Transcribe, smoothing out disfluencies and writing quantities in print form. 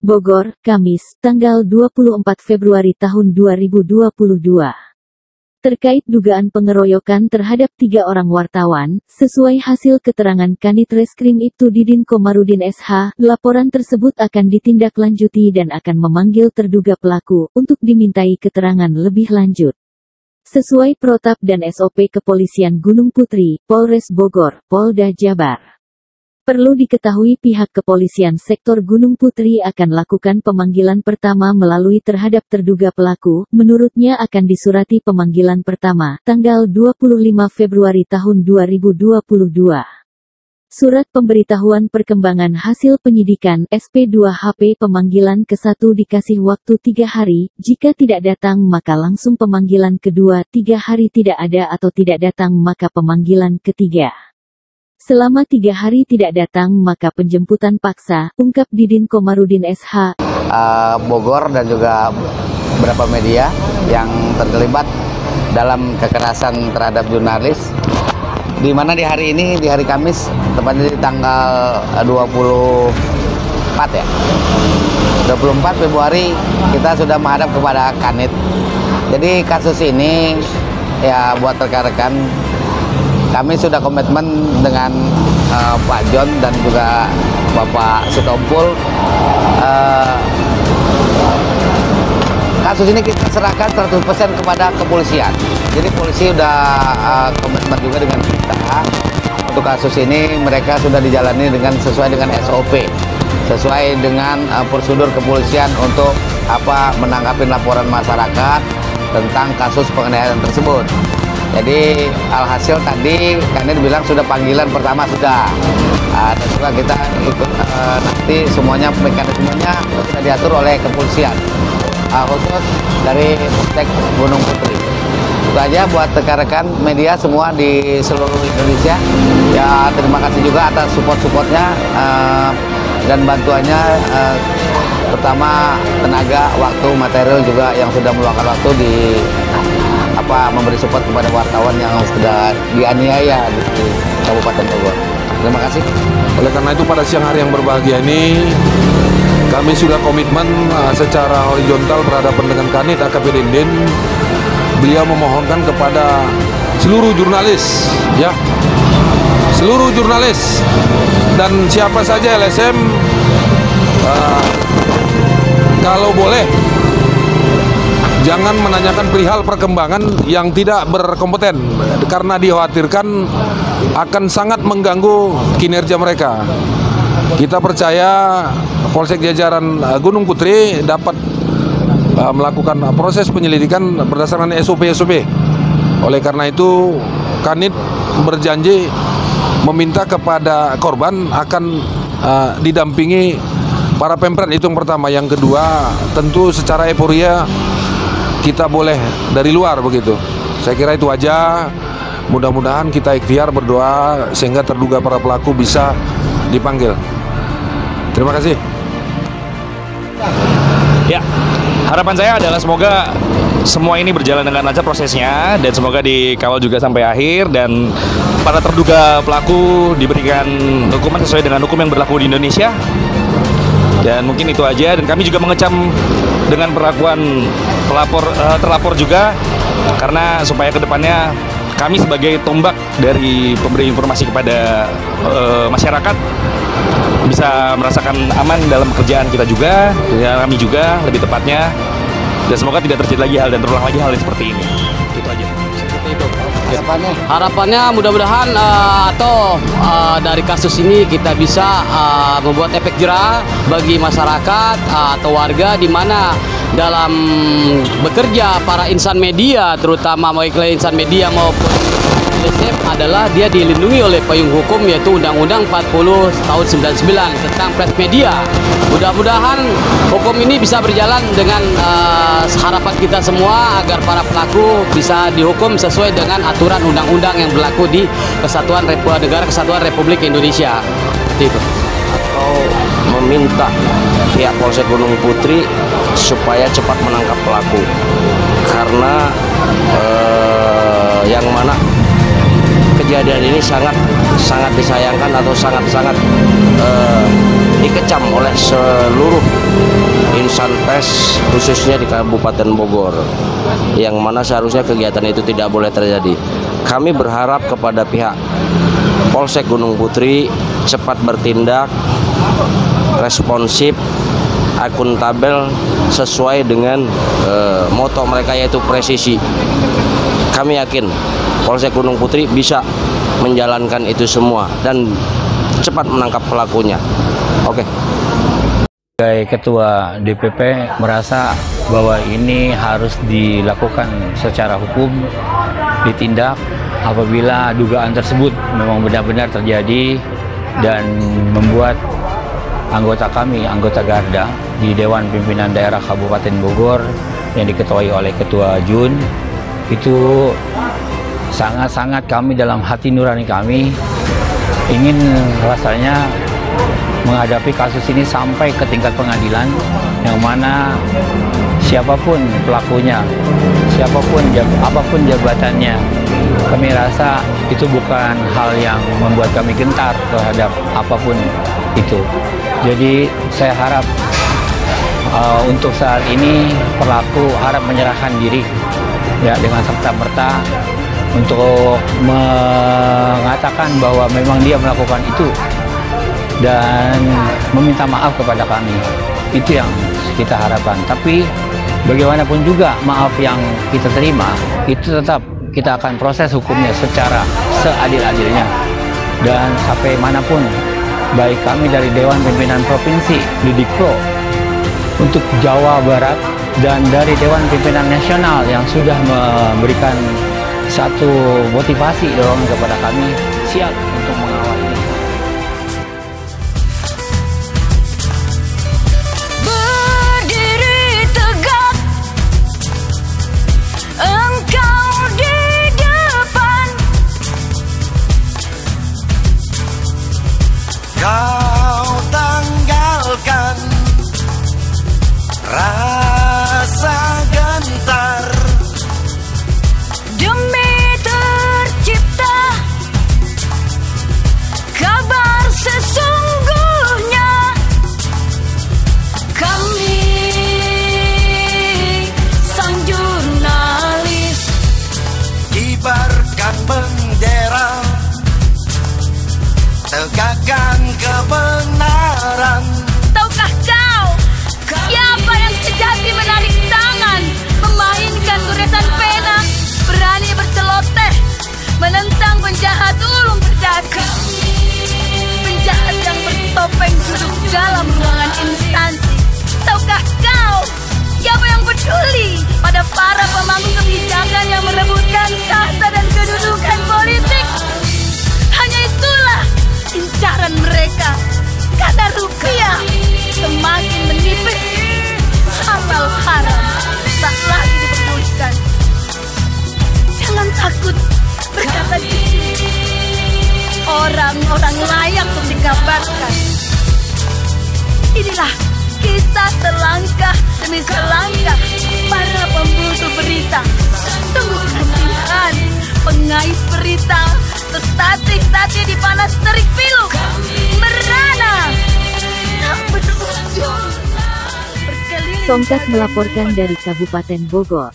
Bogor, Kamis, tanggal 24 Februari tahun 2022. Terkait dugaan pengeroyokan terhadap 3 orang wartawan, sesuai hasil keterangan Kanit Reskrim Ibtu Didin Komarudin SH, laporan tersebut akan ditindaklanjuti dan akan memanggil terduga pelaku untuk dimintai keterangan lebih lanjut. Sesuai protap dan SOP Kepolisian Gunung Putri, Polres Bogor, Polda Jabar. Perlu diketahui pihak kepolisian sektor Gunung Putri akan lakukan pemanggilan pertama melalui terhadap terduga pelaku, menurutnya akan disurati pemanggilan pertama, tanggal 25 Februari tahun 2022. Surat pemberitahuan perkembangan hasil penyidikan SP2HP pemanggilan ke-1 dikasih waktu 3 hari, jika tidak datang maka langsung pemanggilan kedua, 3 hari tidak ada atau tidak datang maka pemanggilan ketiga. Selama 3 hari tidak datang maka penjemputan paksa, ungkap Didin Komarudin SH. Bogor dan juga beberapa media yang terlibat dalam kekerasan terhadap jurnalis, di mana di hari ini, di hari Kamis, tepatnya di tanggal 24 Februari, kita sudah menghadap kepada Kanit. Jadi kasus ini ya buat rekan-rekan, kami sudah komitmen dengan Pak John dan juga Bapak Sitompul. Kasus ini kita serahkan 100% kepada kepolisian. Jadi polisi sudah komitmen juga dengan kita. Untuk kasus ini mereka sudah dijalani dengan sesuai dengan SOP, sesuai dengan prosedur kepolisian untuk menanggapi laporan masyarakat tentang kasus penganiayaan tersebut. Jadi alhasil tadi Kanit bilang sudah panggilan pertama sudah, dan juga kita ikut nanti semuanya mekanismenya sudah diatur oleh kepolisian, khusus dari Polsek Gunung Putri. Itu aja buat rekan-rekan media semua di seluruh Indonesia. Ya terima kasih juga atas support-supportnya dan bantuannya, terutama tenaga, waktu, material juga yang sudah meluangkan waktu di memberi support kepada wartawan yang sudah dianiaya di Kabupaten Bogor. Terima kasih. Oleh karena itu pada siang hari yang berbahagia ini kami sudah komitmen secara horizontal berhadapan dengan Kanit AKP Didin. Beliau memohonkan kepada seluruh jurnalis, ya, seluruh jurnalis dan siapa saja LSM, kalau boleh jangan menanyakan perihal perkembangan yang tidak berkompeten, karena dikhawatirkan akan sangat mengganggu kinerja mereka. Kita percaya Polsek jajaran Gunung Putri dapat melakukan proses penyelidikan berdasarkan SOP-SOP. Oleh karena itu, Kanit berjanji meminta kepada korban akan didampingi para pemret, itu yang pertama. Yang kedua, tentu secara euforia kita boleh dari luar begitu. Saya kira itu aja. Mudah-mudahan kita ikhtiar berdoa sehingga terduga para pelaku bisa dipanggil. Terima kasih. Ya, harapan saya adalah semoga semua ini berjalan dengan lancar prosesnya dan semoga dikawal juga sampai akhir dan para terduga pelaku diberikan hukuman sesuai dengan hukum yang berlaku di Indonesia. Dan mungkin itu aja, dan kami juga mengecam dengan perlakuan terlapor juga, karena supaya kedepannya kami sebagai tombak dari pemberi informasi kepada masyarakat bisa merasakan aman dalam pekerjaan kita juga, dan kami juga lebih tepatnya, dan semoga tidak terjadi lagi hal dan terulang lagi hal yang seperti ini. Itu aja. Seperti itu. Harapannya mudah-mudahan dari kasus ini kita bisa membuat efek jerah bagi masyarakat atau warga, di mana dalam bekerja para insan media, terutama baik insan media maupun LSM, adalah dia dilindungi oleh payung hukum, yaitu Undang-Undang 40 tahun 99 tentang press media. Mudah-mudahan hukum ini bisa berjalan dengan harapan kita semua agar para pelaku bisa dihukum sesuai dengan aturan undang-undang yang berlaku di Negara Kesatuan Republik Indonesia. Seperti itu. Atau meminta pihak Polsek Gunung Putri supaya cepat menangkap pelaku, karena yang mana kejadian ini sangat disayangkan atau sangat dikecam oleh seluruh insan pers khususnya di Kabupaten Bogor, yang mana seharusnya kegiatan itu tidak boleh terjadi. Kami berharap kepada pihak Polsek Gunung Putri cepat bertindak, responsif, akuntabel sesuai dengan moto mereka, yaitu presisi. Kami yakin Polsek Gunung Putri bisa menjalankan itu semua dan cepat menangkap pelakunya. Oke. Sebagai Ketua DPP merasa bahwa ini harus dilakukan secara hukum, ditindak apabila dugaan tersebut memang benar-benar terjadi dan membuat anggota kami, anggota Garda di Dewan Pimpinan Daerah Kabupaten Bogor yang diketuai oleh Ketua Jun, itu sangat-sangat kami dalam hati nurani kami ingin rasanya menghadapi kasus ini sampai ke tingkat pengadilan, yang mana siapapun pelakunya, apapun jabatannya, kami rasa itu bukan hal yang membuat kami gentar terhadap apapun itu. Jadi saya harap untuk saat ini pelaku harap menyerahkan diri ya dengan serta-merta untuk mengatakan bahwa memang dia melakukan itu dan meminta maaf kepada kami. Itu yang kita harapkan. Tapi bagaimanapun juga maaf yang kita terima itu tetap kita akan proses hukumnya secara seadil-adilnya, dan sampai manapun baik kami dari Dewan Pimpinan Provinsi Didikpro untuk Jawa Barat dan dari Dewan Pimpinan Nasional yang sudah memberikan satu motivasi dorongan kepada kami siap untuk mengawal ini. Berdiri tegak, engkau di depan. Kau tanggalkan rasa gentar Demi tercipta kabar sesungguhnya. Kami sang jurnalis kibarkan bendera, tegakkan kebenaran. Tahukah kau siapa yang sejati menarik tangan, memainkan goresan pena, berani berceloteh menentang penjahat ulung berdaki, penjahat yang bertopeng duduk dalam ruangan instansi? Tahukah kau siapa yang peduli pada para pemangku kebijakan yang merebutkan tahta dan kedudukan politik? Hanya itulah incaran mereka, karena rupiah semakin menipis, halal haram tak lagi diperbolehkan. Jangan takut berkata jujur, orang-orang layak untuk dikabarkan. Inilah kisah selangkah demi selangkah para pembunuh berita. Tunggu kasihan pengais berita, tertatih-tatih di panas terik pilu, merana tak berujung. Songkat melaporkan dari Kabupaten Bogor.